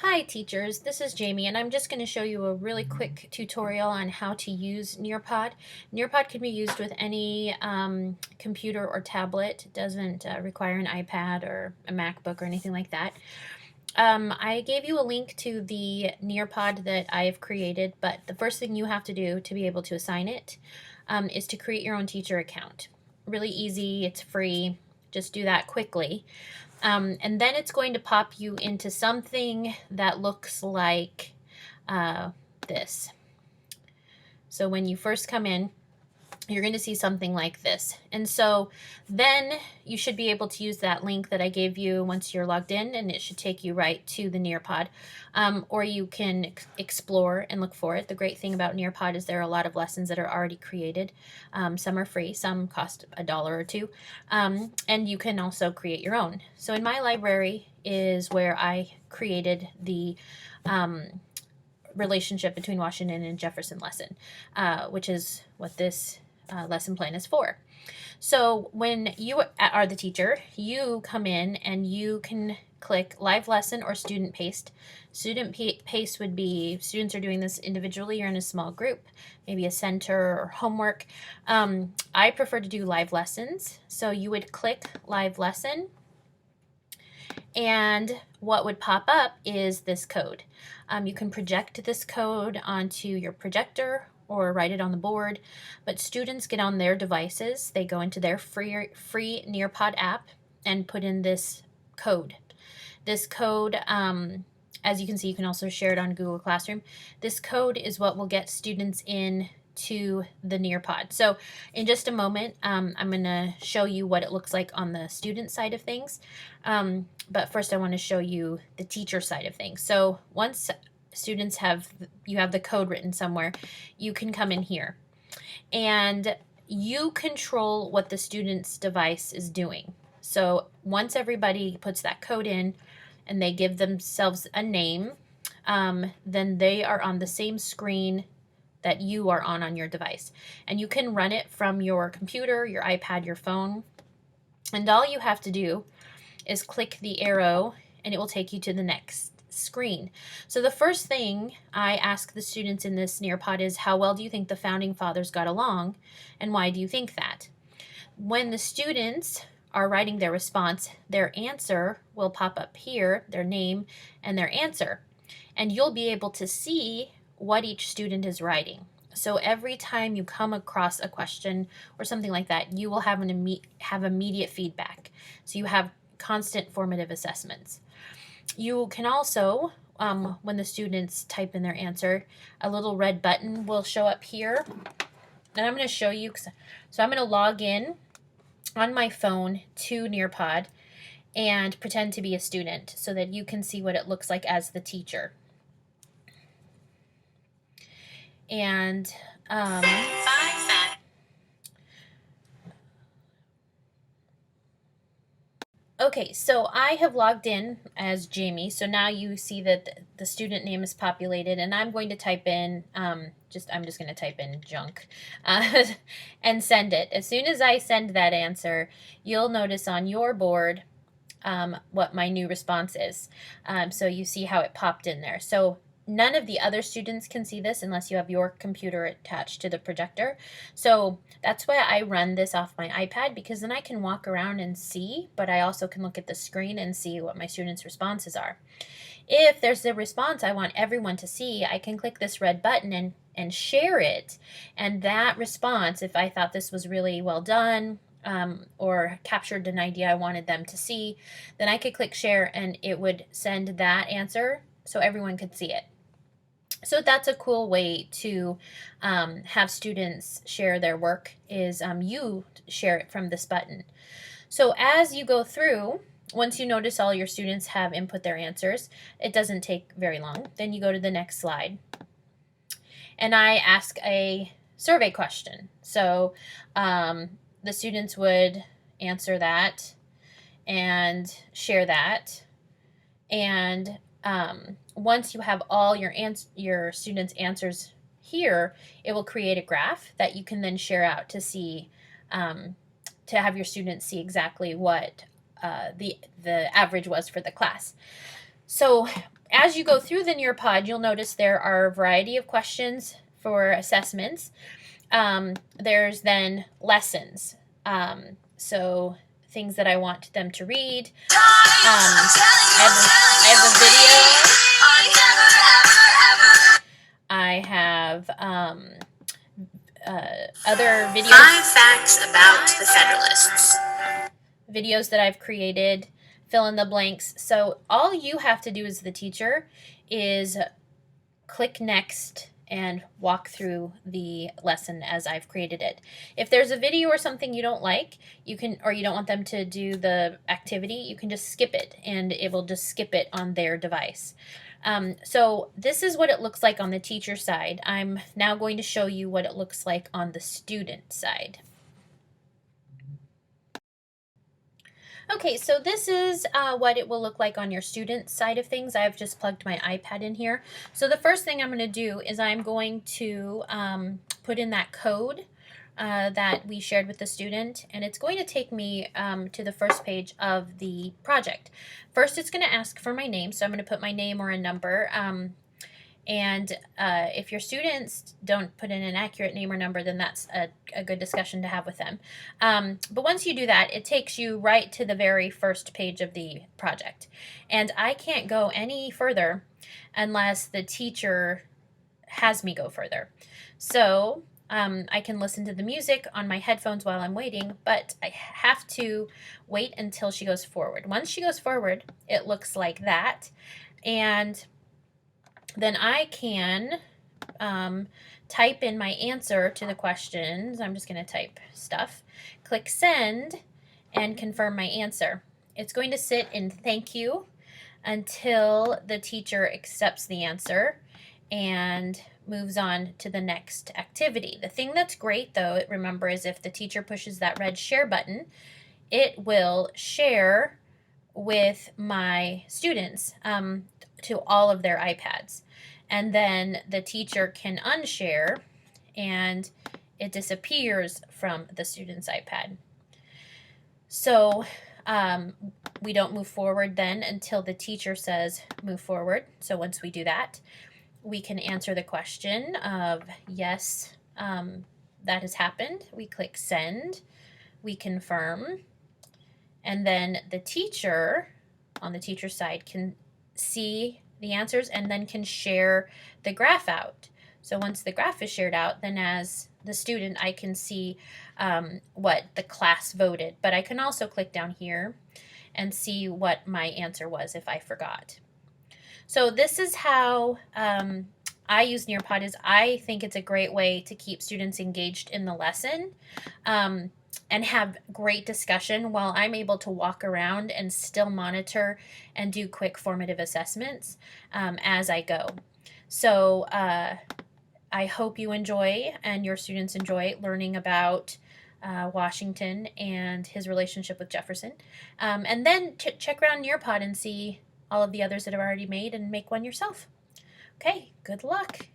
Hi teachers, this is Jamie and I'm just going to show you a really quick tutorial on how to use Nearpod. Nearpod can be used with any computer or tablet. It doesn't require an iPad or a MacBook or anything like that. I gave you a link to the Nearpod that I have created, but the first thing you have to do to be able to assign it is to create your own teacher account. Really easy, it's free, just do that quickly. And then it's going to pop you into something that looks like this. So when you first come in, you're going to see something like this. And so then you should be able to use that link that I gave you once you're logged in, and it should take you right to the Nearpod. Or you can explore and look for it. The great thing about Nearpod is there are a lot of lessons that are already created. Some are free, some cost $1 or $2. And you can also create your own. So in my library is where I created the relationship between Washington and Jefferson lesson, which is what this lesson plan is for. So when you are the teacher, you come in and you can click live lesson or student paste. Student paste would be students are doing this individually or in a small group, maybe a center or homework. I prefer to do live lessons. So you would click live lesson, and what would pop up is this code. You can project this code onto your projector or write it on the board, but students get on their devices. They go into their free Nearpod app and put in this code. This code, as you can see, you can also share it on Google Classroom. This code is what will get students in to the Nearpod. So in just a moment, I'm going to show you what it looks like on the student side of things. But first I want to show you the teacher side of things. So once students you have the code written somewhere, you can come in here and you control what the student's device is doing. So once everybody puts that code in and they give themselves a name, then they are on the same screen that you are on your device. And you can run it from your computer, your iPad, your phone. And all you have to do is click the arrow and it will take you to the next screen. So the first thing I ask the students in this Nearpod is, how well do you think the founding fathers got along, and why do you think that? When the students are writing their response, their answer will pop up here, their name and their answer, and you'll be able to see what each student is writing. So every time you come across a question or something like that, you will have immediate feedback. So you have constant formative assessments. You can also, when the students type in their answer, a little red button will show up here. And I'm going to show you. So I'm going to log in on my phone to Nearpod and pretend to be a student so that you can see what it looks like as the teacher. And okay, so I have logged in as Jamie. So now you see that the student name is populated, and I'm going to type in I'm just going to type in junk and send it. As soon as I send that answer, you'll notice on your board what my new response is. So you see how it popped in there. So none of the other students can see this unless you have your computer attached to the projector. So that's why I run this off my iPad, because then I can walk around and see, but I also can look at the screen and see what my students' responses are. If there's a response I want everyone to see, I can click this red button and share it. And that response, if I thought this was really well done, or captured an idea I wanted them to see, then I could click share and it would send that answer so everyone could see it. So that's a cool way to have students share their work, is you share it from this button. So as you go through, once you notice all your students have input their answers, it doesn't take very long. Then you go to the next slide. And I ask a survey question. So the students would answer that and share that. And once you have all your students' answers here, it will create a graph that you can then share out to see, to have your students see exactly what the average was for the class. So as you go through the Nearpod, you'll notice there are a variety of questions for assessments. There's then lessons. So things that I want them to read. I have a video. I have other videos. 5 facts about the Federalists. Videos that I've created, fill in the blanks. So all you have to do as the teacher is click next and walk through the lesson as I've created it. If there's a video or something you don't like, you can, or you don't want them to do the activity, you can just skip it and it will just skip it on their device. So this is what it looks like on the teacher side. I'm now going to show you what it looks like on the student side. Okay, so this is what it will look like on your student side of things. I've just plugged my iPad in here. So the first thing I'm going to do is I'm going to put in that code that we shared with the student, and it's going to take me to the first page of the project. First, it's going to ask for my name, so I'm going to put my name or a number. And if your students don't put in an accurate name or number, then that's a good discussion to have with them. But once you do that, it takes you right to the very first page of the project. And I can't go any further unless the teacher has me go further. So I can listen to the music on my headphones while I'm waiting, but I have to wait until she goes forward. Once she goes forward, it looks like that. And then I can type in my answer to the questions. I'm just going to type stuff. Click send and confirm my answer. It's going to sit in thank you until the teacher accepts the answer and moves on to the next activity. The thing that's great, though, remember, is if the teacher pushes that red share button, it will share with my students to all of their iPads. And then the teacher can unshare and it disappears from the student's iPad. So we don't move forward then until the teacher says move forward. So once we do that, we can answer the question of yes, that has happened. We click send, we confirm, and then the teacher on the teacher side can see the answers and then can share the graph out. So once the graph is shared out, then as the student, I can see what the class voted. But I can also click down here and see what my answer was if I forgot. So this is how I use Nearpod. Is I think it's a great way to keep students engaged in the lesson and have great discussion while I'm able to walk around and still monitor and do quick formative assessments as I go. So I hope you enjoy and your students enjoy learning about Washington and his relationship with Jefferson. And then check around Nearpod and see all of the others that I've already made and make one yourself. Okay, good luck.